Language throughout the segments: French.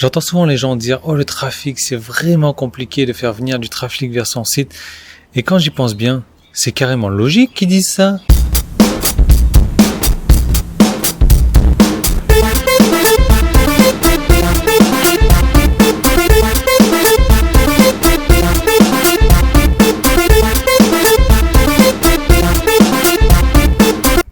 J'entends souvent les gens dire « Oh, le trafic, c'est vraiment compliqué de faire venir du trafic vers son site. » Et quand j'y pense bien, c'est carrément logique qu'ils disent ça.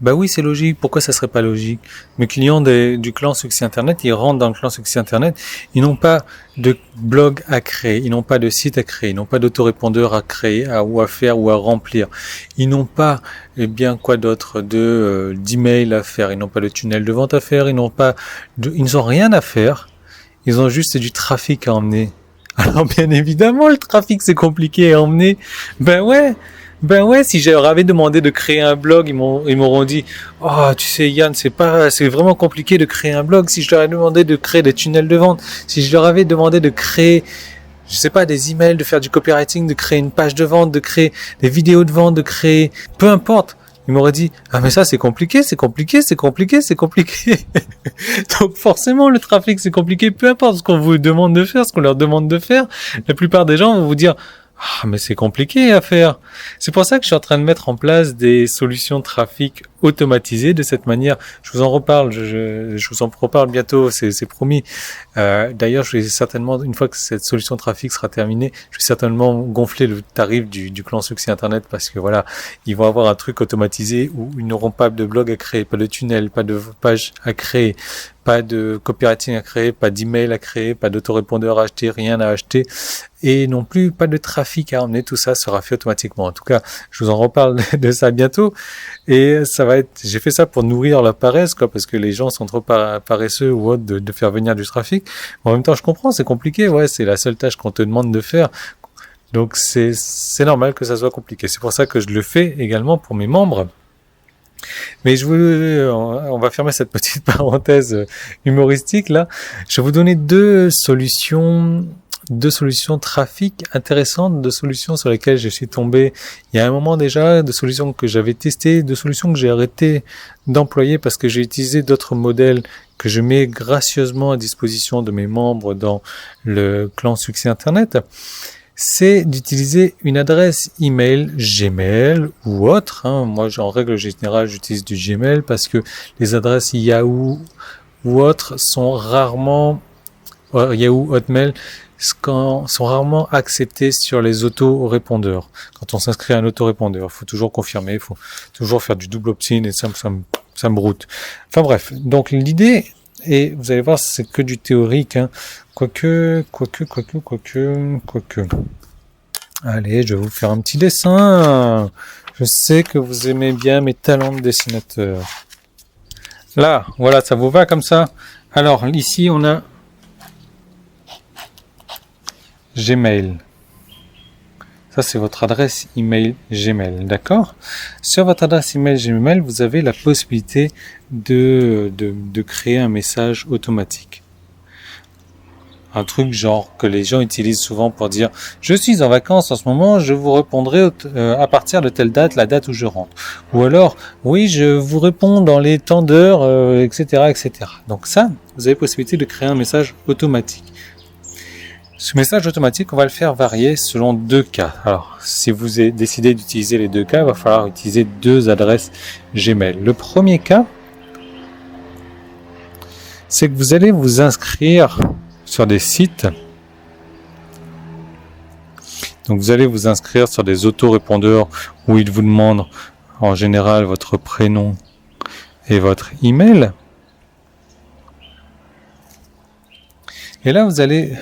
Bah oui, c'est logique. Pourquoi ça serait pas logique? Mes clients du clan Succès Internet, ils rentrent dans le clan Succès Internet, ils n'ont pas de blog à créer, ils n'ont pas de site à créer, ils n'ont pas d'autorépondeur à créer, ou à faire ou à remplir. Ils n'ont pas, quoi d'autre, d'email à faire, ils n'ont pas de tunnel de vente à faire, ils n'ont rien à faire. Ils ont juste du trafic à emmener. Alors bien évidemment, le trafic c'est compliqué à emmener. Ben ouais, si je leur avais demandé de créer un blog, ils m'auront dit « Oh, tu sais Yann, c'est vraiment compliqué de créer un blog. » Si je leur avais demandé de créer des tunnels de vente, si je leur avais demandé de créer, je sais pas, des emails, de faire du copywriting, de créer une page de vente, de créer des vidéos de vente, de créer, peu importe. Ils m'auraient dit « Ah mais ça c'est compliqué. » Donc forcément le trafic c'est compliqué, peu importe ce qu'on vous demande de faire, ce qu'on leur demande de faire. La plupart des gens vont vous dire « Ah mais c'est compliqué à faire. » C'est pour ça que je suis en train de mettre en place des solutions de trafic automatisées de cette manière. Je vous en reparle, je vous en reparle bientôt, c'est promis. D'ailleurs, je vais certainement, une fois que cette solution de trafic sera terminée, je vais certainement gonfler le tarif du clan Succès Internet parce que voilà, ils vont avoir un truc automatisé où ils n'auront pas de blog à créer, pas de tunnel, pas de page à créer, pas de copywriting à créer, pas d'email à créer, pas d'autorépondeur à acheter, rien à acheter, et non plus pas de trafic à emmener. Tout ça sera fait automatiquement. En tout cas, je vous en reparle de ça bientôt. Et ça va être, j'ai fait ça pour nourrir la paresse, parce que les gens sont trop paresseux ou autres de faire venir du trafic. En même temps, je comprends, c'est compliqué. Ouais, c'est la seule tâche qu'on te demande de faire. Donc c'est normal que ça soit compliqué. C'est pour ça que je le fais également pour mes membres. Mais on va fermer cette petite parenthèse humoristique là. Je vais vous donner deux solutions trafic intéressantes, deux solutions sur lesquelles je suis tombé il y a un moment déjà, deux solutions que j'avais testées, deux solutions que j'ai arrêté d'employer parce que j'ai utilisé d'autres modèles que je mets gracieusement à disposition de mes membres dans le clan Succès Internet. C'est d'utiliser une adresse email Gmail ou autre. Moi, en règle générale, j'utilise du Gmail parce que les adresses Yahoo ou autres sont rarement, Yahoo, Hotmail, sont rarement acceptées sur les autorépondeurs. Quand on s'inscrit à un autorépondeur, il faut toujours confirmer, il faut toujours faire du double opt-in et ça me broute. Enfin bref, donc l'idée, et vous allez voir, c'est que du théorique, Quoique. Allez, je vais vous faire un petit dessin. Je sais que vous aimez bien mes talents de dessinateur. Là, voilà, ça vous va comme ça? Alors, ici, on a Gmail. Ça, c'est votre adresse email Gmail, d'accord? Sur votre adresse email Gmail, vous avez la possibilité de créer un message automatique. Un truc genre que les gens utilisent souvent pour dire « Je suis en vacances en ce moment, je vous répondrai à partir de telle date, la date où je rentre. » Ou alors « Oui, je vous réponds dans les temps d'heure, etc. etc. » Donc ça, vous avez possibilité de créer un message automatique. Ce message automatique, on va le faire varier selon deux cas. Alors, si vous décidez d'utiliser les deux cas, il va falloir utiliser deux adresses Gmail. Le premier cas, c'est que vous allez vous inscrire sur des sites. Donc vous allez vous inscrire sur des autorépondeurs où ils vous demandent en général votre prénom et votre email. Et là vous allez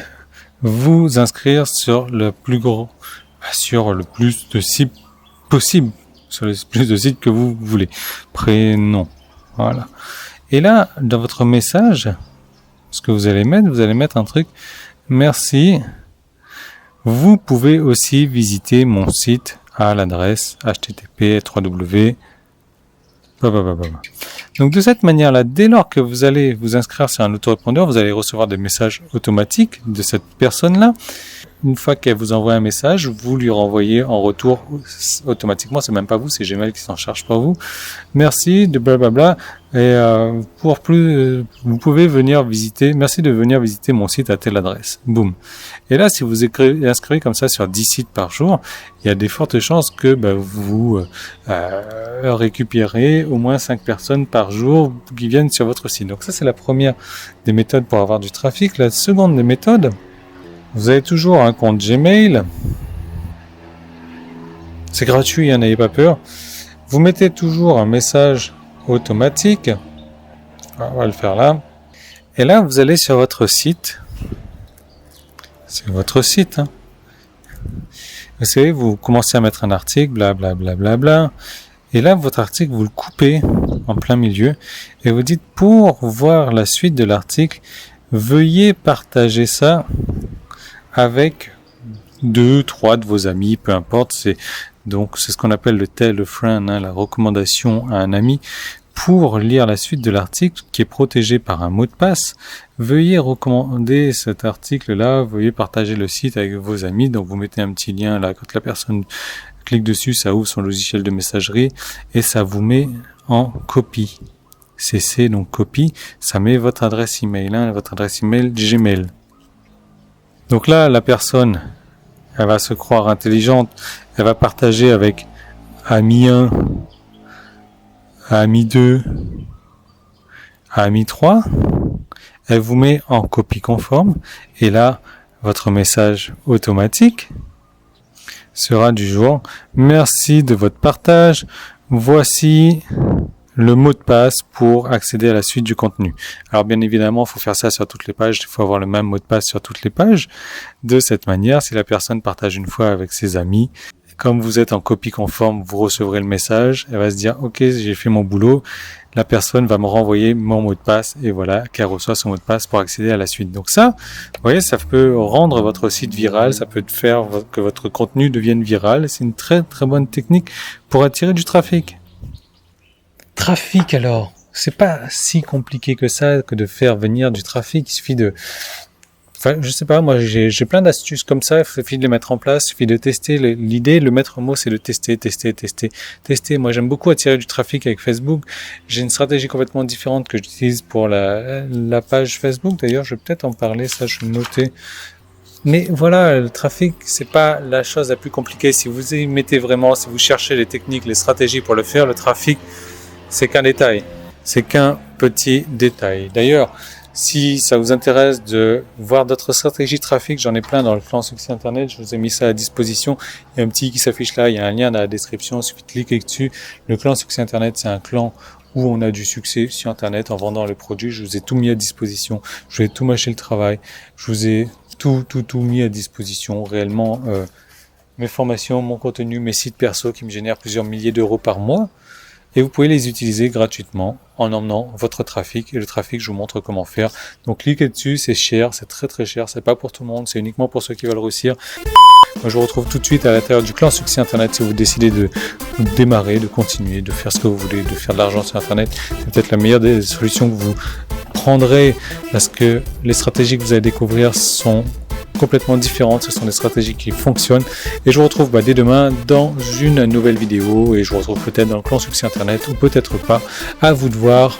vous inscrire sur le plus de sites possible, sur le plus de sites que vous voulez. Prénom. Voilà. Et là, dans votre message, ce que vous allez mettre un truc. Merci. Vous pouvez aussi visiter mon site à l'adresse http://www. Donc de cette manière-là, dès lors que vous allez vous inscrire sur un autorépondeur, vous allez recevoir des messages automatiques de cette personne-là. une fois qu'elle vous envoie un message, vous lui renvoyez en retour automatiquement, c'est même pas vous, c'est Gmail qui s'en charge pour vous. Merci de blablabla. Et pour plus, vous pouvez venir visiter, merci de venir visiter mon site à telle adresse. Boum. Et là, si vous inscrivez comme ça sur 10 sites par jour, il y a des fortes chances que vous récupérez au moins 5 personnes par jour qui viennent sur votre site. Donc ça, c'est la première des méthodes pour avoir du trafic. La seconde des méthodes, vous avez toujours un compte Gmail. C'est gratuit, n'ayez pas peur. Vous mettez toujours un message automatique. On va le faire là. Et là, vous allez sur votre site. C'est votre site. Vous savez, vous commencez à mettre un article, blablabla. Et là, votre article, vous le coupez en plein milieu. Et vous dites, pour voir la suite de l'article, veuillez partager ça avec 2, 3 de vos amis, peu importe. C'est ce qu'on appelle le tell a friend, la recommandation à un ami. Pour lire la suite de l'article qui est protégé par un mot de passe, veuillez recommander cet article-là, veuillez partager le site avec vos amis. Donc vous mettez un petit lien là, quand la personne clique dessus, ça ouvre son logiciel de messagerie et ça vous met en copie. CC, donc copie, ça met votre adresse email, votre adresse email Gmail. Donc là, la personne, elle va se croire intelligente, elle va partager avec ami 1, ami 2, ami 3, elle vous met en copie conforme, et là, votre message automatique sera du genre « Merci de votre partage, voici le mot de passe pour accéder à la suite du contenu. » Alors bien évidemment, il faut faire ça sur toutes les pages, il faut avoir le même mot de passe sur toutes les pages. De cette manière, si la personne partage une fois avec ses amis, comme vous êtes en copie conforme, vous recevrez le message, elle va se dire « Ok, j'ai fait mon boulot », la personne va me renvoyer mon mot de passe et voilà, qu'elle reçoit son mot de passe pour accéder à la suite. Donc ça, vous voyez, ça peut rendre votre site viral, ça peut faire que votre contenu devienne viral. C'est une très très bonne technique pour attirer du trafic. Trafic alors, c'est pas si compliqué que ça que de faire venir du trafic, il suffit de... Enfin, je sais pas, moi j'ai plein d'astuces comme ça, il suffit de les mettre en place, il suffit de tester. L'idée, le maître mot, c'est de tester. Moi j'aime beaucoup attirer du trafic avec Facebook. J'ai une stratégie complètement différente que j'utilise pour la page Facebook. D'ailleurs, je vais peut-être en parler, ça je vais noter. Mais voilà, le trafic, c'est pas la chose la plus compliquée. Si vous y mettez vraiment, si vous cherchez les techniques, les stratégies pour le faire, le trafic, c'est qu'un détail. C'est qu'un petit détail. D'ailleurs, si ça vous intéresse de voir d'autres stratégies de trafic, j'en ai plein dans le clan Succès Internet, je vous ai mis ça à disposition. Il y a un petit qui s'affiche là, il y a un lien dans la description, il suffit de cliquer dessus. Le clan Succès Internet, c'est un clan où on a du succès sur Internet en vendant les produits. Je vous ai tout mis à disposition, je vous ai tout mâché le travail, je vous ai tout mis à disposition. Réellement, mes formations, mon contenu, mes sites perso qui me génèrent plusieurs milliers d'euros par mois. Et vous pouvez les utiliser gratuitement en emmenant votre trafic. Et le trafic, je vous montre comment faire. Donc cliquez dessus, c'est cher, c'est très très cher. C'est pas pour tout le monde, c'est uniquement pour ceux qui veulent réussir. Moi, je vous retrouve tout de suite à l'intérieur du clan Succès Internet si vous décidez de démarrer, de continuer, de faire ce que vous voulez, de faire de l'argent sur Internet. C'est peut-être la meilleure des solutions que vous prendrez parce que les stratégies que vous allez découvrir sont complètement différentes, ce sont des stratégies qui fonctionnent et je vous retrouve dès demain dans une nouvelle vidéo et je vous retrouve peut-être dans le clan Succès Internet ou peut-être pas, à vous de voir.